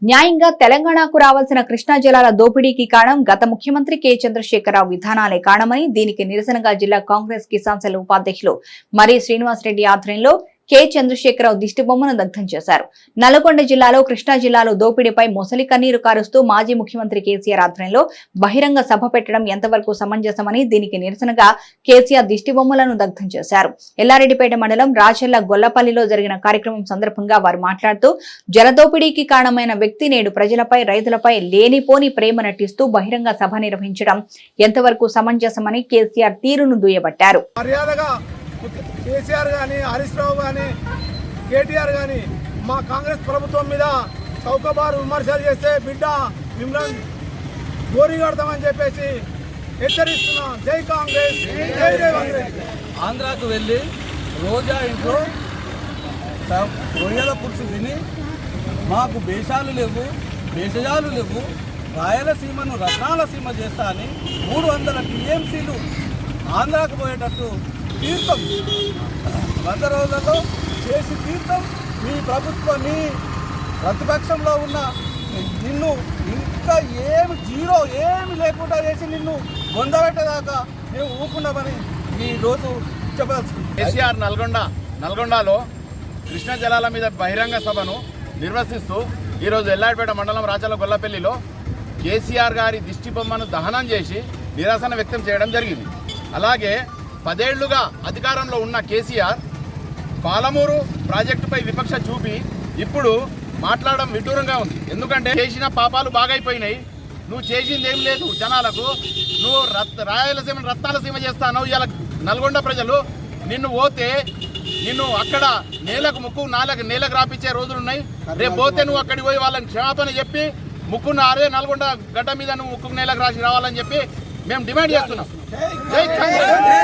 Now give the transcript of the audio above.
న్యాయంగా తెలంగాణకు రావాల్సిన కృష్ణా జలాల దోపిడీకి కారణం గత ముఖ్యమంత్రి కె చంద్రశేఖరరావు విధానాలే కారణమని దీనికి నిరసనగా జిల్లా కాంగ్రెస్ కిసాన్ సెల్ ఉపాధ్యక్షులు మరి శ్రీనివాసరెడ్డి ఆధ్వర్యంలో కె చంద్రశేఖరరావు దిష్టిబొమ్మను దగ్ధం చేశారు. నల్గొండ జిల్లాలో కృష్ణా జిల్లాలో దోపిడీపై మొసలి కన్నీరు కారుస్తూ మాజీ ముఖ్యమంత్రి కేసీఆర్ ఆధ్వర్యంలో బహిరంగ సభ పెట్టడం ఎంతవరకు సమంజసమని దీనికి నిరసనగా కేసీఆర్ దిష్టిబొమ్మలను దగ్ధం చేశారు. ఎల్లారెడ్డిపేట మండలం రాచెల్ల గొల్లపల్లిలో జరిగిన కార్యక్రమం సందర్భంగా వారు మాట్లాడుతూ జలదోపిడీకి కారణమైన వ్యక్తి నేడు ప్రజలపై రైతులపై లేనిపోని ప్రేమ నటిస్తూ బహిరంగ సభ నిర్వహించడం ఎంతవరకు సమంజసమని కేసీఆర్ తీరును దుయ్యబట్టారు. కేసీఆర్ కానీ హరీష్ రావు కానీ కేటీఆర్ కానీ మా కాంగ్రెస్ ప్రభుత్వం మీద చౌకబారు విమర్శలు చేస్తే బిడ్డ మిమ్మల్ని గోరి కడతామని చెప్పేసి హెచ్చరిస్తున్నాం. జై కాంగ్రెస్, జై జై కాంగ్రెస్. ఆంధ్రాకు వెళ్ళి రోజా ఇంట్లో రొయ్యల పులుసు తిని మాకు దేశాలు లేవు, దేశజాలు లేవు, రాయలసీమను రత్నాలసీమ చేస్తా అని 300 టీఎంసీలు ఆంధ్రాకు పోయేటట్టు తీర్థం 100 రోజులలో చేసి తీర్థం మీ ప్రభుత్వం మీ ప్రతిపక్షంలో ఉన్న నిన్ను ఇంకా ఏమి లేకుండా చేసి నిన్ను పొందబెట్టేదాకా మేము ఊరుకున్నామని ఈరోజు చెప్పదలుచుకున్నాం. కేసీఆర్ నల్గొండలో కృష్ణా జలాల మీద బహిరంగ సభను నిర్వహిస్తూ ఈరోజు ఎల్లారెడ్డిపేట మండలం రాచెల్ల గొల్లపల్లిలో కేసీఆర్ గారి దిష్టి బొమ్మను దహనం చేసి నిరసన వ్యక్తం చేయడం జరిగింది. అలాగే 10 ఏళ్లుగా అధికారంలో ఉన్న కేసీఆర్ పాలమూరు ప్రాజెక్టుపై వివక్ష చూపి ఇప్పుడు మాట్లాడడం విడ్డూరంగా ఉంది. ఎందుకంటే చేసిన పాపాలు బాగైపోయినాయి. నువ్వు చేసింది ఏం లేదు జనాలకు. నువ్వు రాయలసీమ రత్నాలసీమ చేస్తాను. ఇలా నల్గొండ ప్రజలు నిన్ను పోతే నిన్ను అక్కడ నేలకు ముక్కు నేలకు రాపించే రోజులున్నాయి. రేపు పోతే నువ్వు అక్కడికి పోయి వాళ్ళని క్షమాపణ చెప్పి ముక్కున్న నల్గొండ గడ్డ మీద నువ్వు ముక్కు నేలకు రాసి రావాలని చెప్పి మేము డిమాండ్ చేస్తున్నాం. జై కాంగ్రెస్.